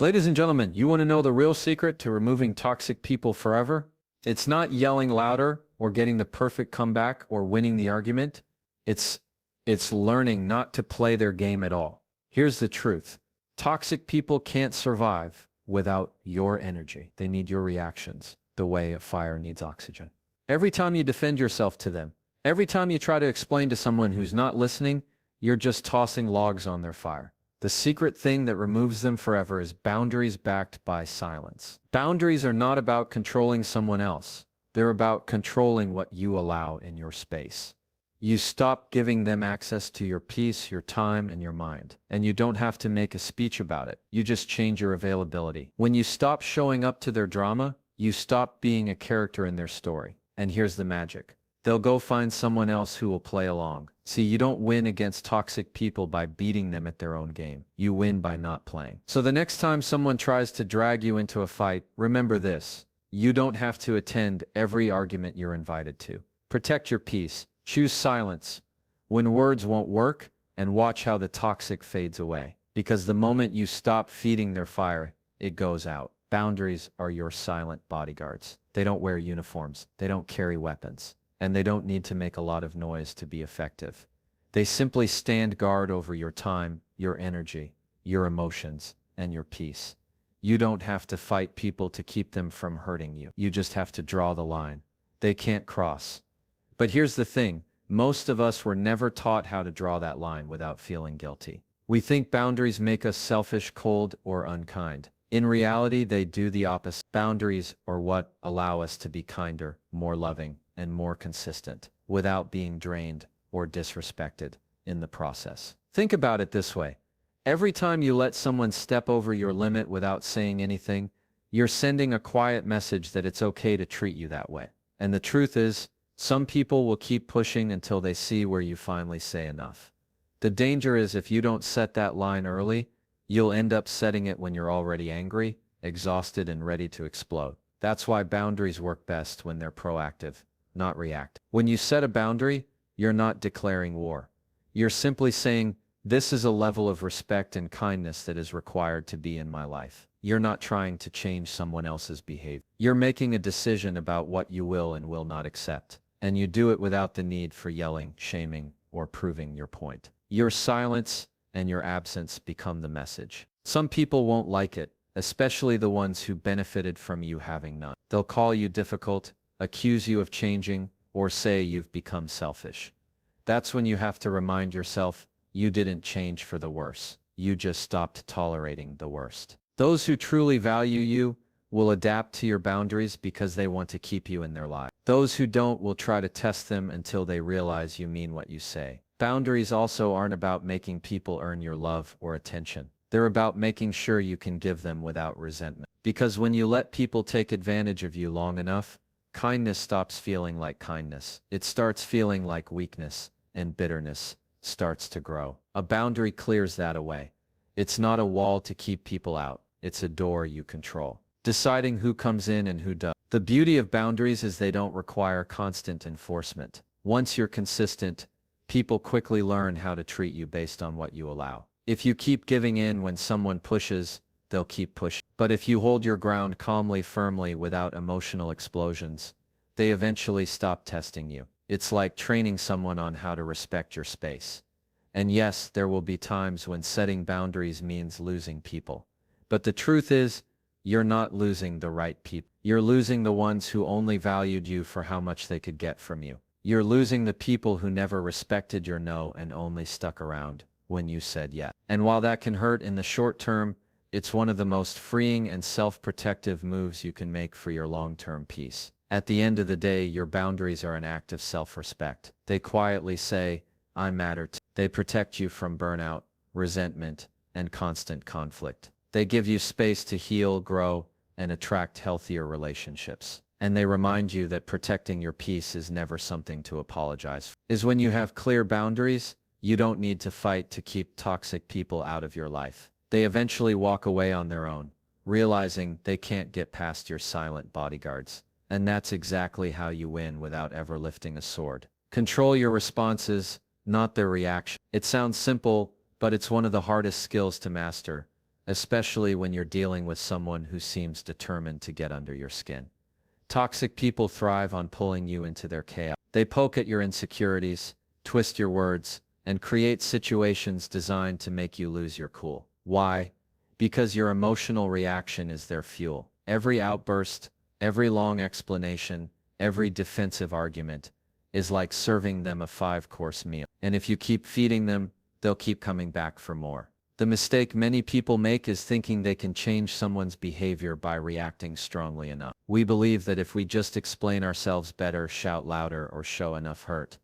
Ladies and gentlemen, you want to know the real secret to removing toxic people forever? It's not yelling louder or getting the perfect comeback or winning the argument. It's learning not to play their game at all. Here's the truth. Toxic people can't survive without your energy. They need your reactions, the way a fire needs oxygen. Every time you defend yourself to them, every time you try to explain to someone who's not listening, you're just tossing logs on their fire. The secret thing that removes them forever is boundaries backed by silence. Boundaries are not about controlling someone else. They're about controlling what you allow in your space. You stop giving them access to your peace, your time, and your mind. And you don't have to make a speech about it. You just change your availability. When you stop showing up to their drama, you stop being a character in their story. And here's the magic. They'll go find someone else who will play along. See, you don't win against toxic people by beating them at their own game. You win by not playing. So the next time someone tries to drag you into a fight, remember this. You don't have to attend every argument you're invited to. Protect your peace. Choose silence when words won't work, and watch how the toxic fades away. Because the moment you stop feeding their fire, it goes out. Boundaries are your silent bodyguards. They don't wear uniforms. They don't carry weapons. And they don't need to make a lot of noise to be effective. They simply stand guard over your time, your energy, your emotions, and your peace. You don't have to fight people to keep them from hurting you. You just have to draw the line. They can't cross. But here's the thing. Most of us were never taught how to draw that line without feeling guilty. We think boundaries make us selfish, cold, or unkind. In reality, they do the opposite. Boundaries are what allow us to be kinder, more loving, and more consistent without being drained or disrespected in the process. Think about it this way. Every time you let someone step over your limit without saying anything, you're sending a quiet message that it's okay to treat you that way. And the truth is, some people will keep pushing until they see where you finally say enough. The danger is if you don't set that line early, you'll end up setting it when you're already angry, exhausted, and ready to explode. That's why boundaries work best when they're proactive, not react. When you set a boundary, you're not declaring war. You're simply saying, this is a level of respect and kindness that is required to be in my life. You're not trying to change someone else's behavior. You're making a decision about what you will and will not accept. And you do it without the need for yelling, shaming, or proving your point. Your silence and your absence become the message. Some people won't like it, especially the ones who benefited from you having none. They'll call you difficult, accuse you of changing, or say you've become selfish. That's when you have to remind yourself, you didn't change for the worse. You just stopped tolerating the worst. Those who truly value you will adapt to your boundaries because they want to keep you in their life. Those who don't will try to test them until they realize you mean what you say. Boundaries also aren't about making people earn your love or attention. They're about making sure you can give them without resentment. Because when you let people take advantage of you long enough, kindness stops feeling like kindness. It starts feeling like weakness, and bitterness starts to grow. A boundary clears that away. It's not a wall to keep people out. It's a door you control, deciding who comes in and who does. The beauty of boundaries is they don't require constant enforcement. Once you're consistent, people quickly learn how to treat you based on what you allow. If you keep giving in when someone pushes, they'll keep pushing. But if you hold your ground calmly, firmly, without emotional explosions, they eventually stop testing you. It's like training someone on how to respect your space. And yes, there will be times when setting boundaries means losing people. But the truth is, you're not losing the right people. You're losing the ones who only valued you for how much they could get from you. You're losing the people who never respected your no and only stuck around when you said yes. And while that can hurt in the short term, it's one of the most freeing and self-protective moves you can make for your long-term peace. At the end of the day, your boundaries are an act of self-respect. They quietly say, I matter too. They protect you from burnout, resentment, and constant conflict. They give you space to heal, grow, and attract healthier relationships. And they remind you that protecting your peace is never something to apologize for. When you have clear boundaries, you don't need to fight to keep toxic people out of your life. They eventually walk away on their own, realizing they can't get past your silent bodyguards. And that's exactly how you win without ever lifting a sword. Control your responses, not their reaction. It sounds simple, but it's one of the hardest skills to master. especially when you're dealing with someone who seems determined to get under your skin. Toxic people thrive on pulling you into their chaos. They poke at your insecurities, twist your words, and create situations designed to make you lose your cool. Why? Because your emotional reaction is their fuel. Every outburst, every long explanation, every defensive argument is like serving them a 5-course meal. And if you keep feeding them, they'll keep coming back for more. The mistake many people make is thinking they can change someone's behavior by reacting strongly enough. We believe that if we just explain ourselves better, shout louder, or show enough hurt,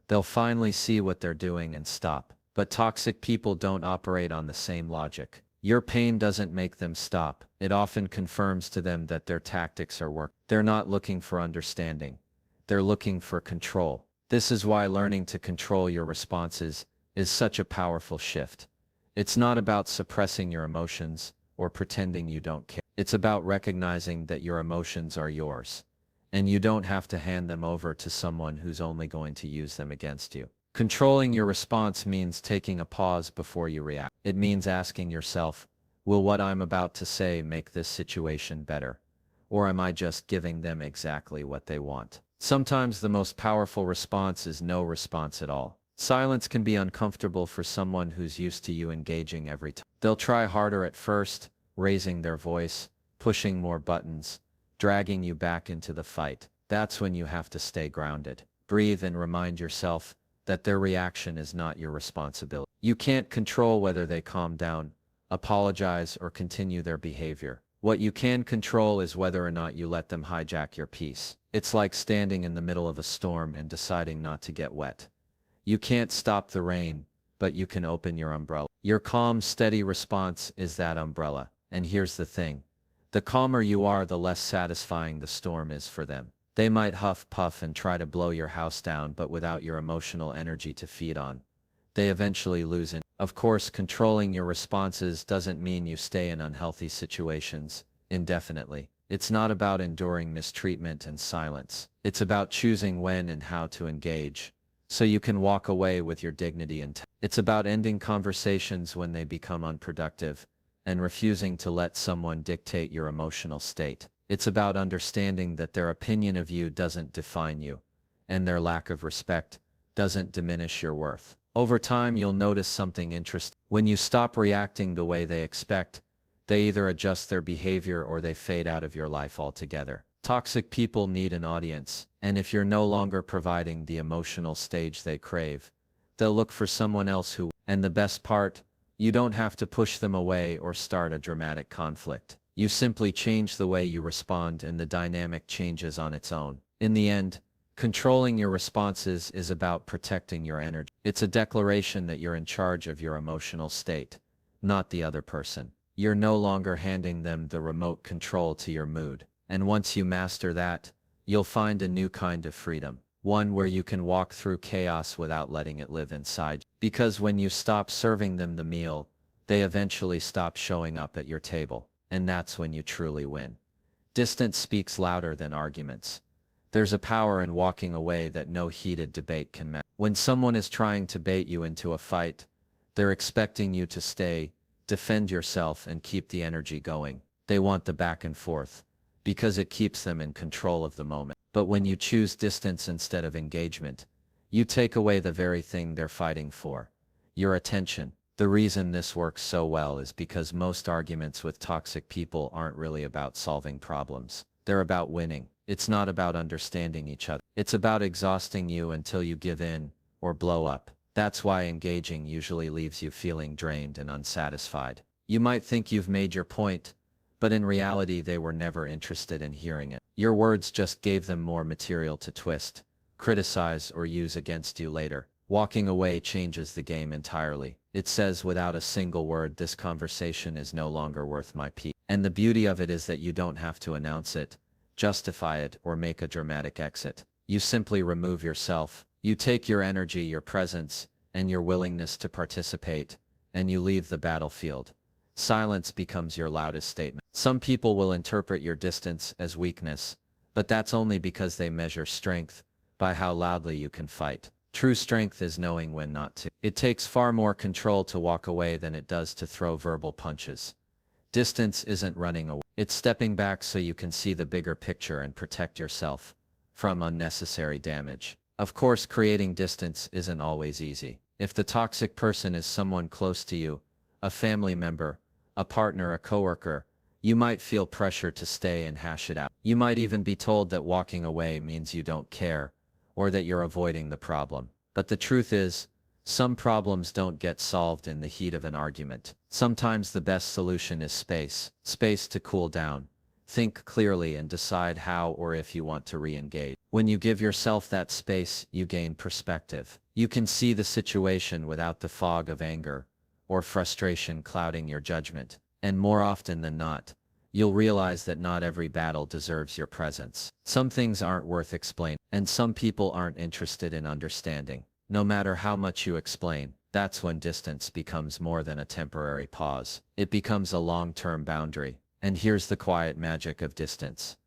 they'll finally see what they're doing and stop. But toxic people don't operate on the same logic. Your pain doesn't make them stop. It often confirms to them that their tactics are working. They're not looking for understanding. They're looking for control. This is why learning to control your responses is such a powerful shift. It's not about suppressing your emotions or pretending you don't care. It's about recognizing that your emotions are yours, and you don't have to hand them over to someone who's only going to use them against you. Controlling your response means taking a pause before you react. It means asking yourself, will what I'm about to say make this situation better? Or am I just giving them exactly what they want? Sometimes the most powerful response is no response at all. Silence can be uncomfortable for someone who's used to you engaging every time. They'll try harder at first, raising their voice, pushing more buttons, dragging you back into the fight. That's when you have to stay grounded. Breathe and remind yourself that their reaction is not your responsibility. You can't control whether they calm down, apologize, or continue their behavior. What you can control is whether or not you let them hijack your peace. It's like standing in the middle of a storm and deciding not to get wet. You can't stop the rain, but you can open your umbrella. Your calm, steady response is that umbrella. And here's the thing. The calmer you are, the less satisfying the storm is for them. They might huff, puff, and try to blow your house down, but without your emotional energy to feed on, they eventually lose it. Of course, controlling your responses doesn't mean you stay in unhealthy situations indefinitely. It's not about enduring mistreatment and silence. It's about choosing when and how to engage, so you can walk away with your dignity intact. It's about ending conversations when they become unproductive and refusing to let someone dictate your emotional state. It's about understanding that their opinion of you doesn't define you, and their lack of respect doesn't diminish your worth. Over time, you'll notice something interesting. When you stop reacting the way they expect, they either adjust their behavior or they fade out of your life altogether. Toxic people need an audience, and if you're no longer providing the emotional stage they crave, they'll look for someone else who. And the best part, you don't have to push them away or start a dramatic conflict. You simply change the way you respond and the dynamic changes on its own. In the end, controlling your responses is about protecting your energy. It's a declaration that you're in charge of your emotional state, not the other person. You're no longer handing them the remote control to your mood. And once you master that, you'll find a new kind of freedom. One where you can walk through chaos without letting it live inside you. Because when you stop serving them the meal, they eventually stop showing up at your table. And that's when you truly win. Distance speaks louder than arguments. There's a power in walking away that no heated debate can match. When someone is trying to bait you into a fight, they're expecting you to stay, defend yourself, and keep the energy going. They want the back and forth, because it keeps them in control of the moment. But when you choose distance instead of engagement, you take away the very thing they're fighting for, your attention. The reason this works so well is because most arguments with toxic people aren't really about solving problems. They're about winning. It's not about understanding each other. It's about exhausting you until you give in or blow up. That's why engaging usually leaves you feeling drained and unsatisfied. You might think you've made your point, but in reality they were never interested in hearing it. Your words just gave them more material to twist, criticize, or use against you later. Walking away changes the game entirely. It says without a single word, this conversation is no longer worth my peace. And the beauty of it is that you don't have to announce it, justify it, or make a dramatic exit. You simply remove yourself. You take your energy, your presence, and your willingness to participate, and you leave the battlefield. Silence becomes your loudest statement. Some people will interpret your distance as weakness, but that's only because they measure strength by how loudly you can fight. True strength is knowing when not to. It takes far more control to walk away than it does to throw verbal punches. Distance isn't running away. It's stepping back so you can see the bigger picture and protect yourself from unnecessary damage. Of course, creating distance isn't always easy. If the toxic person is someone close to you, a family member, a partner, a coworker, you might feel pressure to stay and hash it out. You might even be told that walking away means you don't care, or that you're avoiding the problem. But the truth is, some problems don't get solved in the heat of an argument. Sometimes the best solution is space. Space to cool down, think clearly, and decide how or if you want to re-engage. When you give yourself that space, you gain perspective. You can see the situation without the fog of anger or frustration clouding your judgment. And more often than not, you'll realize that not every battle deserves your presence. Some things aren't worth explaining, and some people aren't interested in understanding. No matter how much you explain, that's when distance becomes more than a temporary pause. It becomes a long-term boundary. And here's the quiet magic of distance.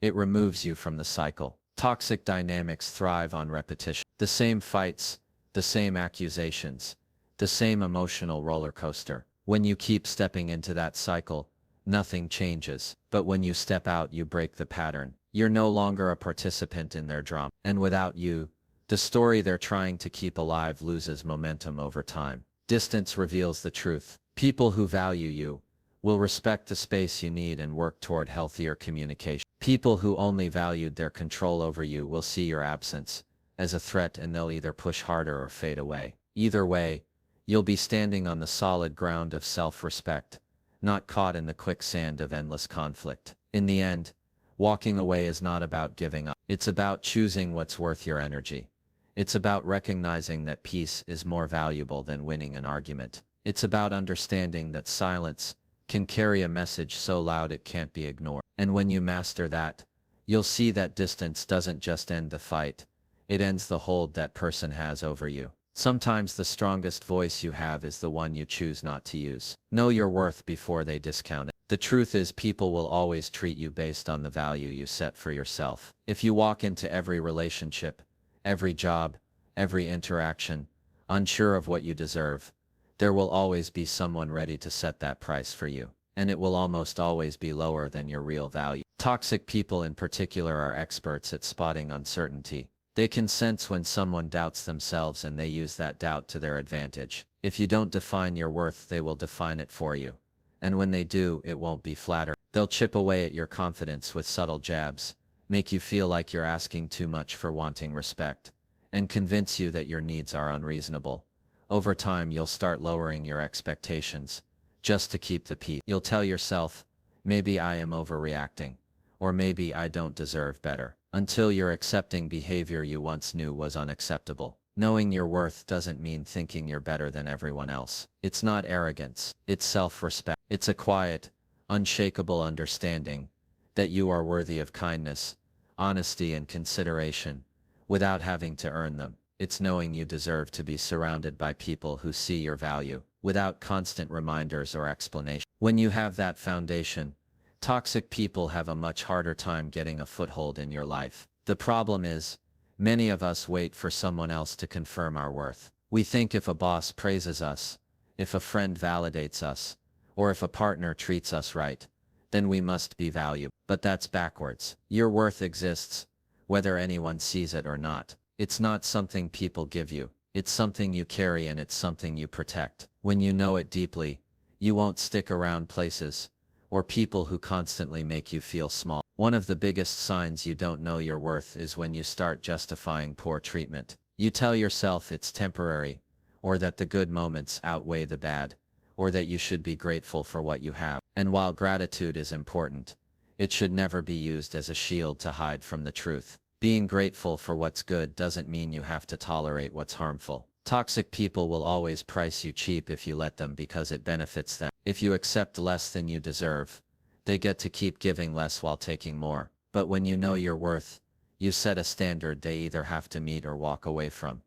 It removes you from the cycle. Toxic dynamics thrive on repetition. The same fights, the same accusations, the same emotional roller coaster. When you keep stepping into that cycle, nothing changes. But when you step out, you break the pattern. You're no longer a participant in their drama. And without you, the story they're trying to keep alive loses momentum over time. Distance reveals the truth. People who value you will respect the space you need and work toward healthier communication. People who only valued their control over you will see your absence as a threat, and they'll either push harder or fade away. Either way, you'll be standing on the solid ground of self-respect, not caught in the quicksand of endless conflict. In the end, walking away is not about giving up. It's about choosing what's worth your energy. It's about recognizing that peace is more valuable than winning an argument. It's about understanding that silence can carry a message so loud it can't be ignored. And when you master that, you'll see that distance doesn't just end the fight, it ends the hold that person has over you. Sometimes the strongest voice you have is the one you choose not to use. Know your worth before they discount it. The truth is, people will always treat you based on the value you set for yourself. If you walk into every relationship, every job, every interaction, unsure of what you deserve, there will always be someone ready to set that price for you. And it will almost always be lower than your real value. Toxic people in particular are experts at spotting uncertainty. They can sense when someone doubts themselves, and they use that doubt to their advantage. If you don't define your worth, they will define it for you. And when they do, it won't be flattering. They'll chip away at your confidence with subtle jabs, make you feel like you're asking too much for wanting respect, and convince you that your needs are unreasonable. Over time, you'll start lowering your expectations, just to keep the peace. You'll tell yourself, maybe I am overreacting, or maybe I don't deserve better, until you're accepting behavior you once knew was unacceptable. Knowing your worth doesn't mean thinking you're better than everyone else. It's not arrogance, it's self-respect. It's a quiet, unshakable understanding that you are worthy of kindness, honesty, and consideration, without having to earn them. It's knowing you deserve to be surrounded by people who see your value, without constant reminders or explanation. When you have that foundation, toxic people have a much harder time getting a foothold in your life. The problem is, many of us wait for someone else to confirm our worth. We think if a boss praises us, if a friend validates us, or if a partner treats us right, then we must be valuable. But that's backwards. Your worth exists, whether anyone sees it or not. It's not something people give you. It's something you carry, and it's something you protect. When you know it deeply, you won't stick around places or people who constantly make you feel small. One of the biggest signs you don't know your worth is when you start justifying poor treatment. You tell yourself it's temporary, or that the good moments outweigh the bad, or that you should be grateful for what you have. And while gratitude is important, it should never be used as a shield to hide from the truth. Being grateful for what's good doesn't mean you have to tolerate what's harmful. Toxic people will always price you cheap if you let them, because it benefits them. If you accept less than you deserve, they get to keep giving less while taking more. But when you know your worth, you set a standard they either have to meet or walk away from.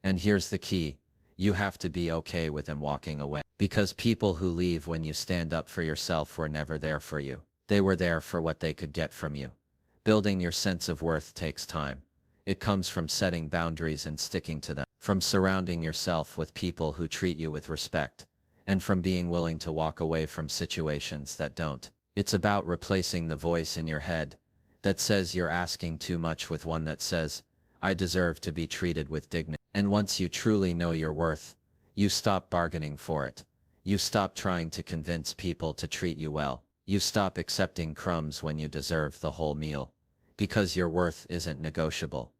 And here's the key: you have to be okay with them walking away. Because people who leave when you stand up for yourself were never there for you. They were there for what they could get from you. Building your sense of worth takes time. It comes from setting boundaries and sticking to them, from surrounding yourself with people who treat you with respect, and from being willing to walk away from situations that don't. It's about replacing the voice in your head that says you're asking too much with one that says, I deserve to be treated with dignity. And once you truly know your worth, you stop bargaining for it. You stop trying to convince people to treat you well. You stop accepting crumbs when you deserve the whole meal. Because your worth isn't negotiable.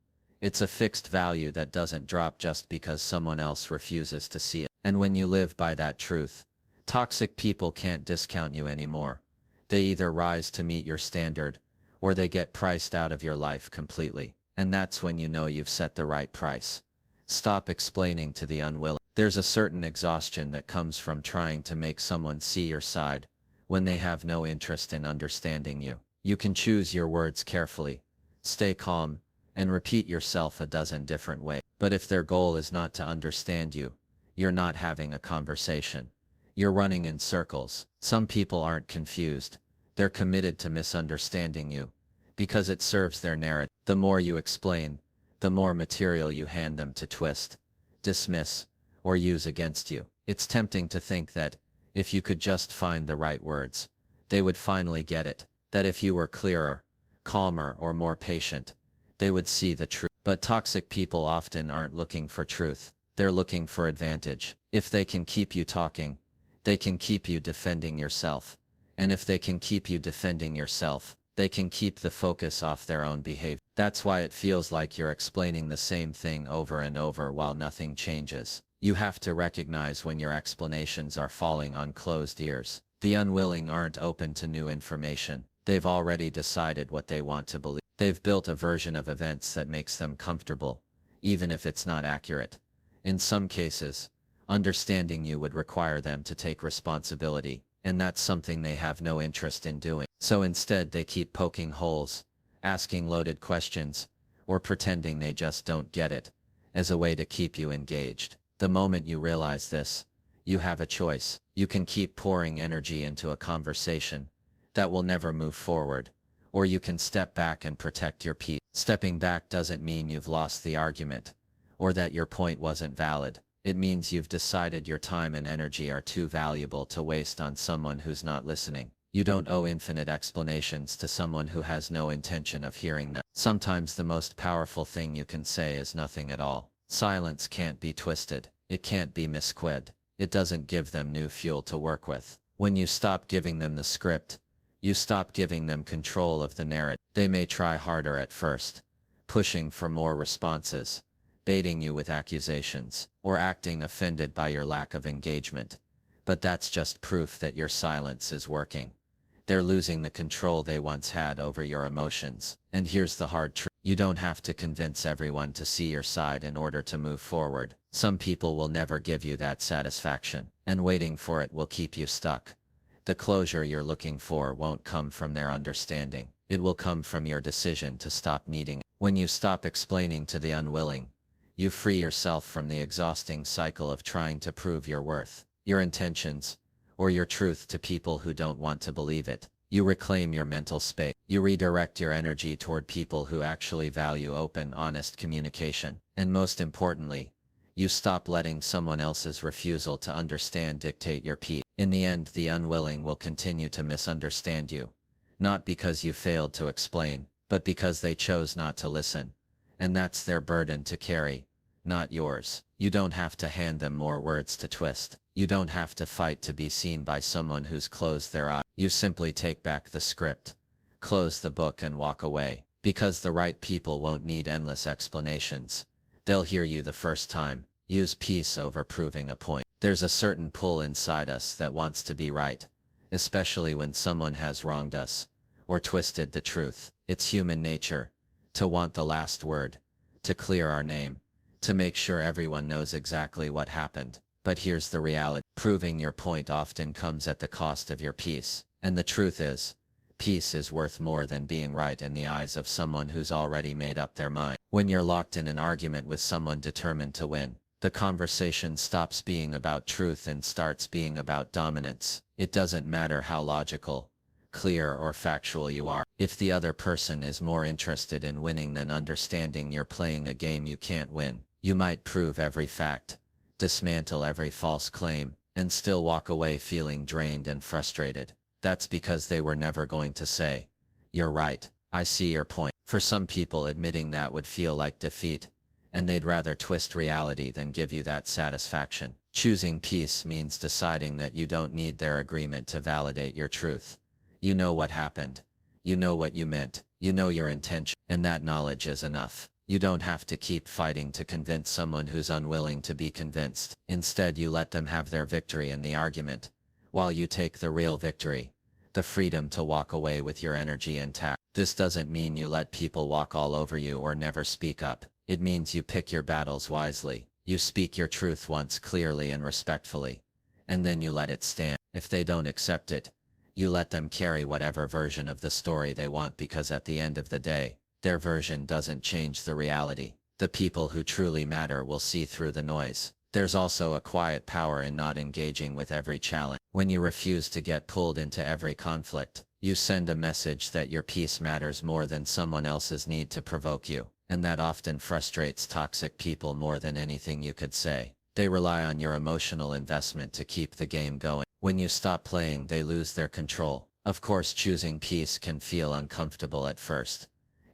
It's a fixed value that doesn't drop just because someone else refuses to see it. And when you live by that truth, toxic people can't discount you anymore. They either rise to meet your standard, or they get priced out of your life completely. And that's when you know you've set the right price. Stop explaining to the unwilling. There's a certain exhaustion that comes from trying to make someone see your side when they have no interest in understanding you. You can choose your words carefully, stay calm, and repeat yourself a dozen different ways. But if their goal is not to understand you, you're not having a conversation. You're running in circles. Some people aren't confused. They're committed to misunderstanding you, because it serves their narrative. The more you explain, the more material you hand them to twist, dismiss, or use against you. It's tempting to think that, if you could just find the right words, they would finally get it, that if you were clearer, calmer, or more patient, they would see the truth. But toxic people often aren't looking for truth. They're looking for advantage. If they can keep you talking, they can keep you defending yourself. And if they can keep you defending yourself, they can keep the focus off their own behavior. That's why it feels like you're explaining the same thing over and over while nothing changes. You have to recognize when your explanations are falling on closed ears. The unwilling aren't open to new information. They've already decided what they want to believe. They've built a version of events that makes them comfortable, even if it's not accurate. In some cases, understanding you would require them to take responsibility, and that's something they have no interest in doing. So instead they keep poking holes, asking loaded questions, or pretending they just don't get it, as a way to keep you engaged. The moment you realize this, you have a choice. You can keep pouring energy into a conversation that will never move forward, or you can step back and protect your peace. Stepping back doesn't mean you've lost the argument, or that your point wasn't valid. It means you've decided your time and energy are too valuable to waste on someone who's not listening. You don't owe infinite explanations to someone who has no intention of hearing them. Sometimes the most powerful thing you can say is nothing at all. Silence can't be twisted. It can't be misquoted. It doesn't give them new fuel to work with. When you stop giving them the script, you stop giving them control of the narrative. They may try harder at first, pushing for more responses, baiting you with accusations, or acting offended by your lack of engagement. But that's just proof that your silence is working. They're losing the control they once had over your emotions. And here's the hard truth. You don't have to convince everyone to see your side in order to move forward. Some people will never give you that satisfaction, and waiting for it will keep you stuck. The closure you're looking for won't come from their understanding. It will come from your decision to stop needing it. When you stop explaining to the unwilling, you free yourself from the exhausting cycle of trying to prove your worth, your intentions, or your truth to people who don't want to believe it. You reclaim your mental space. You redirect your energy toward people who actually value open, honest communication. And most importantly, you stop letting someone else's refusal to understand dictate your peace. In the end, the unwilling will continue to misunderstand you, not because you failed to explain, but because they chose not to listen. And that's their burden to carry, not yours. You don't have to hand them more words to twist. You don't have to fight to be seen by someone who's closed their eyes. You simply take back the script, close the book, and walk away. Because the right people won't need endless explanations. They'll hear you the first time. Use peace over proving a point. There's a certain pull inside us that wants to be right, especially when someone has wronged us, or twisted the truth. It's human nature to want the last word, to clear our name, to make sure everyone knows exactly what happened. But here's the reality. Proving your point often comes at the cost of your peace. And the truth is, peace is worth more than being right in the eyes of someone who's already made up their mind. When you're locked in an argument with someone determined to win, the conversation stops being about truth and starts being about dominance. It doesn't matter how logical, clear, or factual you are. If the other person is more interested in winning than understanding you're playing a game you can't win, you might prove every fact, dismantle every false claim, and still walk away feeling drained and frustrated. That's because they were never going to say, "You're right, I see your point." For some people, admitting that would feel like defeat, and they'd rather twist reality than give you that satisfaction. Choosing peace means deciding that you don't need their agreement to validate your truth. You know what happened. You know what you meant. You know your intention, and that knowledge is enough. You don't have to keep fighting to convince someone who's unwilling to be convinced. Instead, you let them have their victory in the argument, while you take the real victory, the freedom to walk away with your energy intact. This doesn't mean you let people walk all over you or never speak up. It means you pick your battles wisely. You speak your truth once clearly and respectfully, and then you let it stand. If they don't accept it, you let them carry whatever version of the story they want, because at the end of the day, their version doesn't change the reality. The people who truly matter will see through the noise. There's also a quiet power in not engaging with every challenge. When you refuse to get pulled into every conflict, you send a message that your peace matters more than someone else's need to provoke you. And that often frustrates toxic people more than anything you could say. They rely on your emotional investment to keep the game going. When you stop playing, they lose their control. Of course, choosing peace can feel uncomfortable at first.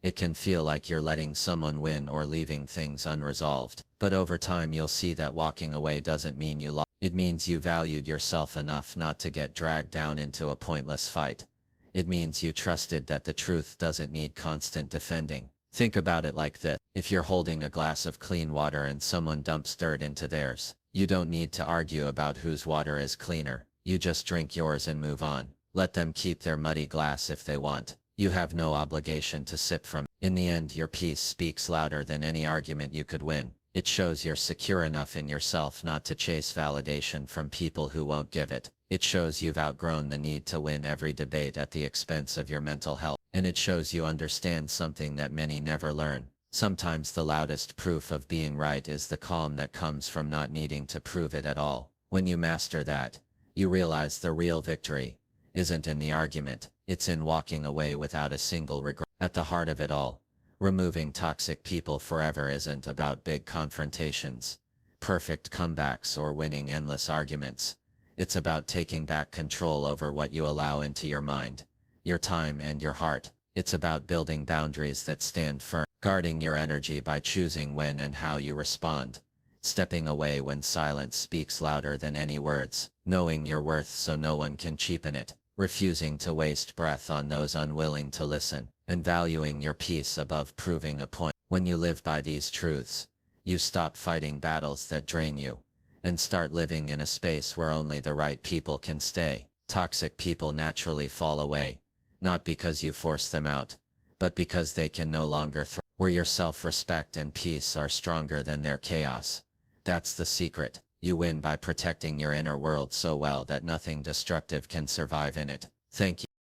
It can feel like you're letting someone win or leaving things unresolved. But over time, you'll see that walking away doesn't mean you lost. It means you valued yourself enough not to get dragged down into a pointless fight. It means you trusted that the truth doesn't need constant defending. Think about it like this. If you're holding a glass of clean water and someone dumps dirt into theirs, you don't need to argue about whose water is cleaner. You just drink yours and move on. Let them keep their muddy glass if they want. You have no obligation to sip from it. In the end, your peace speaks louder than any argument you could win. It shows you're secure enough in yourself not to chase validation from people who won't give it. It shows you've outgrown the need to win every debate at the expense of your mental health. And it shows you understand something that many never learn. Sometimes the loudest proof of being right is the calm that comes from not needing to prove it at all. When you master that, you realize the real victory isn't in the argument, it's in walking away without a single regret. At the heart of it all, removing toxic people forever isn't about big confrontations, perfect comebacks, or winning endless arguments. It's about taking back control over what you allow into your mind, your time, and your heart. It's about building boundaries that stand firm, guarding your energy by choosing when and how you respond, stepping away when silence speaks louder than any words, knowing your worth so no one can cheapen it, refusing to waste breath on those unwilling to listen, and valuing your peace above proving a point. When you live by these truths, you stop fighting battles that drain you, and start living in a space where only the right people can stay. Toxic people naturally fall away, not because you force them out, but because they can no longer thrive. Where your self-respect and peace are stronger than their chaos. That's the secret. You win by protecting your inner world so well that nothing destructive can survive in it. Thank you.